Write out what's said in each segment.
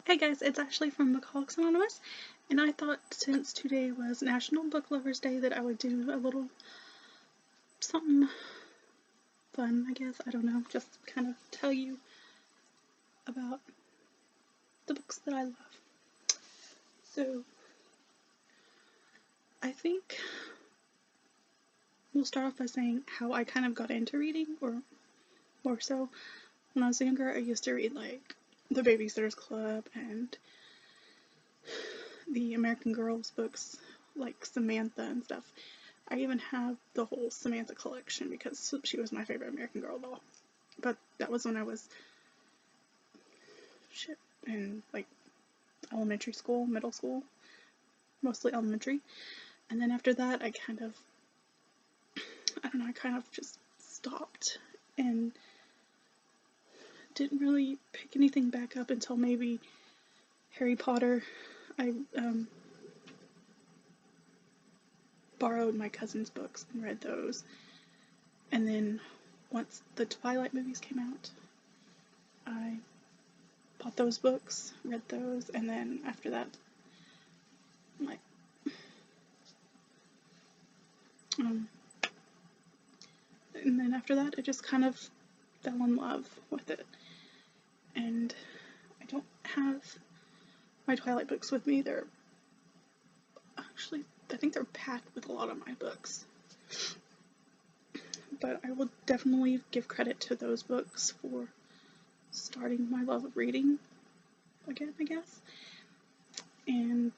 Hey guys, it's Ashley from Bookholics Anonymous, and I thought since today was National Book Lovers Day that I would do a little something fun, I guess. I don't know, just kind of tell you about the books that I love. So, I think we'll start off by saying how I kind of got into reading, or more so. When I was younger, I used to read like The Babysitter's Club and the American Girls books, like Samantha and stuff. I even have the whole Samantha collection because she was my favorite American Girl doll. But that was when I was in like elementary school, middle school, mostly elementary. And then after that, I kind of just stopped and didn't really pick anything back up until maybe Harry Potter. I borrowed my cousin's books and read those. And then once the Twilight movies came out, I bought those books, read those, and then after that, like, and then after that, I just kind of fell in love with it. And I don't have my Twilight books with me. They're actually, I think they're packed with a lot of my books. But I will definitely give credit to those books for starting my love of reading again, I guess. And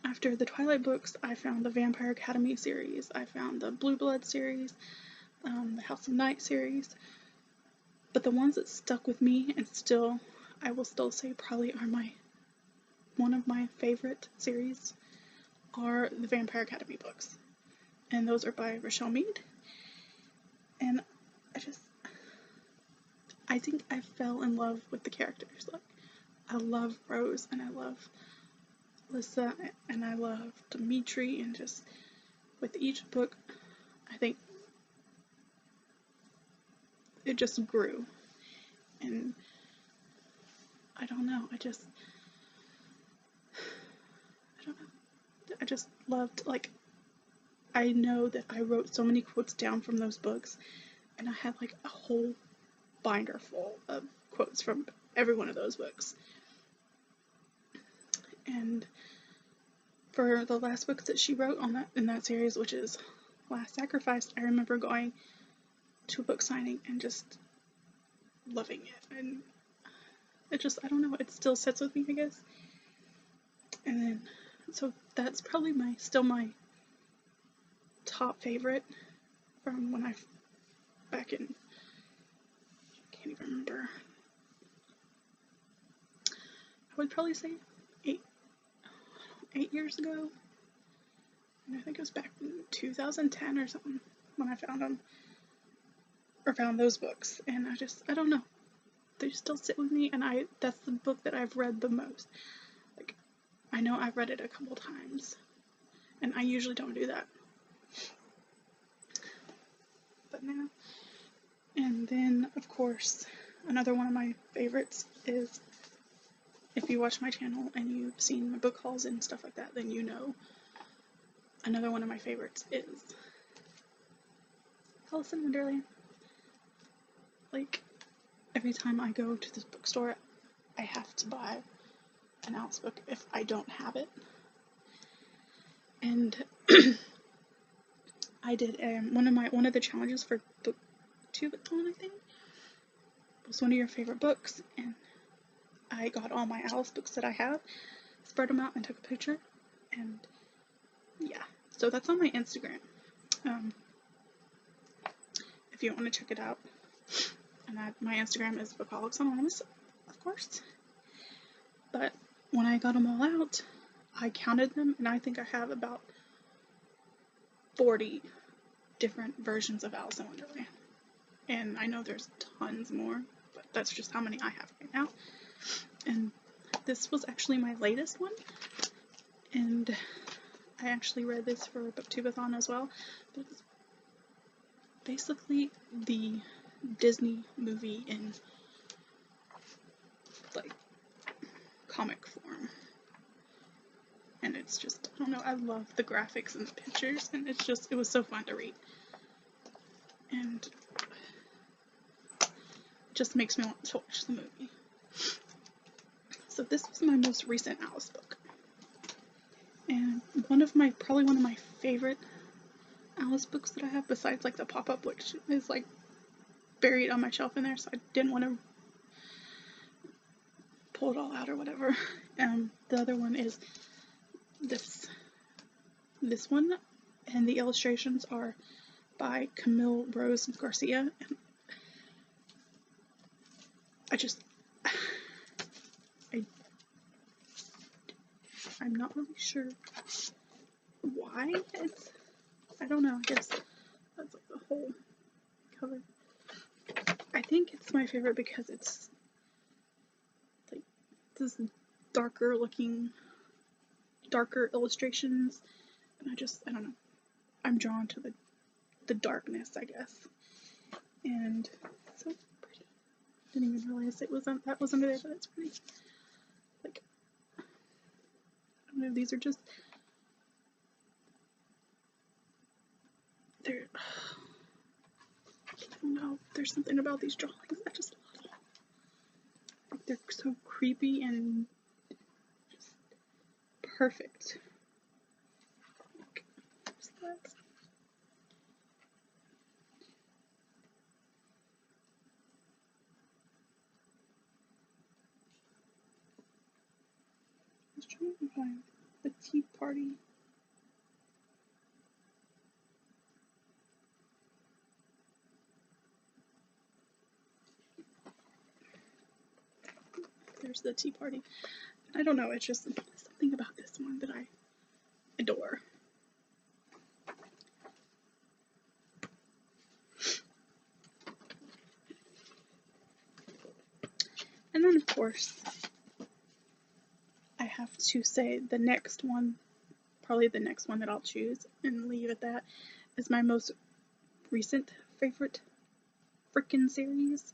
after the Twilight books, I found the Vampire Academy series, I found the Blue Blood series, the House of Night series. But the ones that stuck with me and still, I will still say probably are one of my favorite series are the Vampire Academy books. And those are by Richelle Mead. And I think I fell in love with the characters. Like, I love Rose, and I love Lissa, and I love Dimitri, and just with each book, I think it just grew. And I don't know, I just loved, like, I know that I wrote so many quotes down from those books, and I had like a whole binder full of quotes from every one of those books. And for the last books that she wrote in that series, which is Last Sacrifice, I remember going to a book signing and just loving it. And it just, I don't know, it still sits with me, I guess. And then, so that's probably still my top favorite from when back in, I can't even remember. I would probably say 8 years ago. And I think it was back in 2010 or something when I found them, or found those books. And I don't know, they still sit with me, and that's the book that I've read the most. Like, I know I've read it a couple times, and I usually don't do that. But now, and then, of course, another one of my favorites is, if you watch my channel and you've seen my book hauls and stuff like that, then you know another one of my favorites is Alice in Wonderland. Like, every time I go to this bookstore, I have to buy an Alice book if I don't have it. And I did one of the challenges for Booktube-a-thon, I think, was one of your favorite books, and I got all my Alice books that I have, spread them out, and took a picture. And yeah, so that's on my Instagram. If you want to check it out, and my Instagram is Bookholics Anonymous, of course. But when I got them all out, I counted them, and I think I have about 40 different versions of Alice in Wonderland. And I know there's tons more, but that's just how many I have right now. And this was actually my latest one, and I actually read this for Booktube-a-thon as well. But it's basically the Disney movie in it's just, I don't know, I love the graphics and the pictures, and it's just, it was so fun to read. And it just makes me want to watch the movie. So this was my most recent Alice book. And probably one of my favorite Alice books that I have, besides like the pop-up, which is like buried on my shelf in there, so I didn't want to pull it all out or whatever. The other one is this one, and the illustrations are by Camille Rose Garcia. And I'm not really sure why it's, I don't know, I guess that's like the whole cover. I think it's my favorite because it's like this darker illustrations, and I don't know, I'm drawn to the darkness, I guess. And so pretty. Didn't even realize that wasn't there, but it's pretty. Like, I don't know, these are just, they're, I don't know, there's something about these drawings I just love them. Like, they're so creepy and just perfect. Like, just that. I was trying to find the Tea Party. There's the Tea Party. I don't know, it's just something about this one that I adore. And then, of course, I have to say the next one, probably the next one that I'll choose and leave at that, is my most recent favorite frickin' series.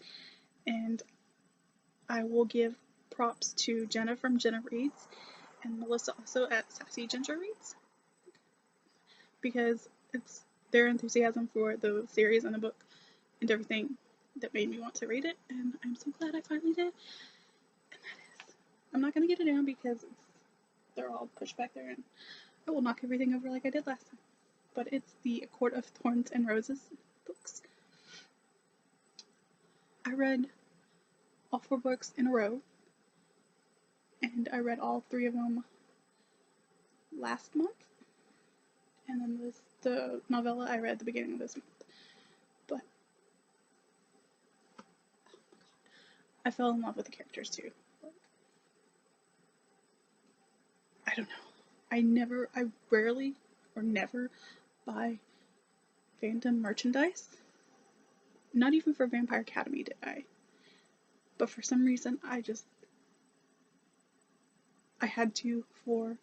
And I will give props to Jenna from Jenna Reads and Melissa also at Sassy Ginger Reads, because it's their enthusiasm for the series and the book and everything that made me want to read it, and I'm so glad I finally did. And that is, I'm not going to get it down because they're all pushed back there, and I will knock everything over like I did last time. But it's the A Court of Thorns and Roses books. I read all 4 books in a row, and I read all 3 of them last month, and then the novella I read at the beginning of this month. But I fell in love with the characters too. I don't know. I rarely or never buy fandom merchandise. Not even for Vampire Academy did I. But for some reason, I had to for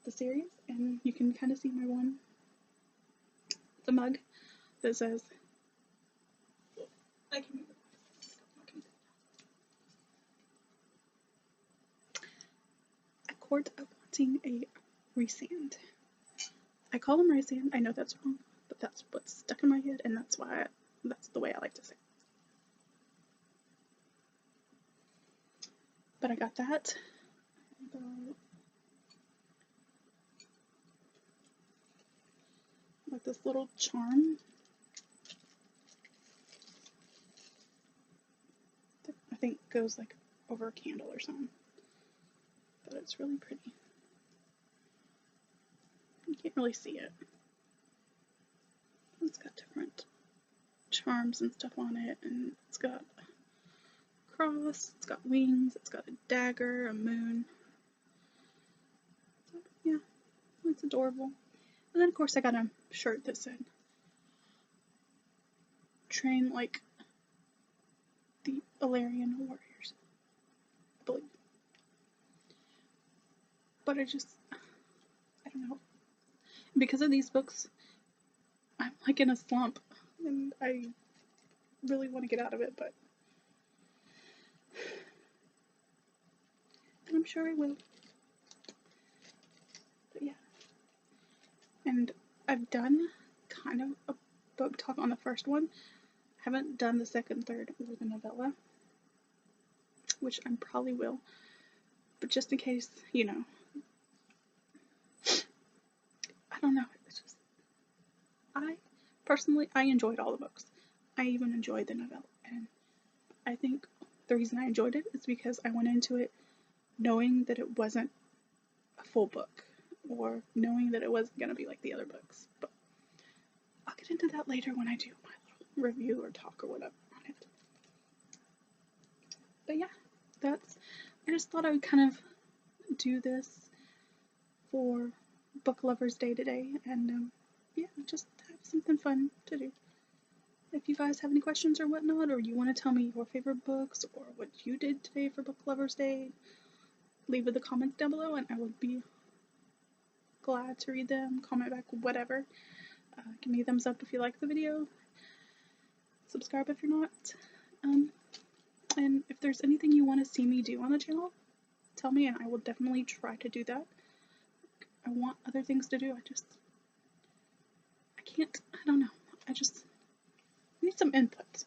the series, and you can kind of see my one. It's a mug that says, I can A Court of Wanting a Rhysand. I call them Rhysand. I know that's wrong, but that's what's stuck in my head, and that's the way I like to say it. But I got that. Like this little charm that I think goes like over a candle or something. But it's really pretty. You can't really see it. It's got different charms and stuff on it, and it's got a cross, it's got wings, it's got a dagger, a moon. So, yeah, it's adorable. And then of course I got a shirt that said, train like the Illyrian warriors, I believe. But I don't know. Because of these books, I'm like in a slump, and I really want to get out of it, but and I'm sure I will. I've done kind of a book talk on the first one. I haven't done the second, third, or the novella, which I probably will. But just in case, you know, I don't know. It's just, I personally, I enjoyed all the books. I even enjoyed the novella, and I think the reason I enjoyed it is because I went into it knowing that it wasn't a full book, or knowing that it wasn't going to be like the other books. But I'll get into that later when I do my little review or talk or whatever on it. But yeah, I just thought I would kind of do this for Book Lovers Day today, and yeah, just have something fun to do. If you guys have any questions or whatnot, or you want to tell me your favorite books or what you did today for Book Lovers Day, leave in the comments down below, and I would be glad to read them, comment back, whatever. Give me a thumbs up if you like the video. Subscribe if you're not. And if there's anything you want to see me do on the channel, tell me, and I will definitely try to do that. I want other things to do. I can't, I don't know. I just need some input.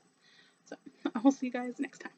So I will see you guys next time.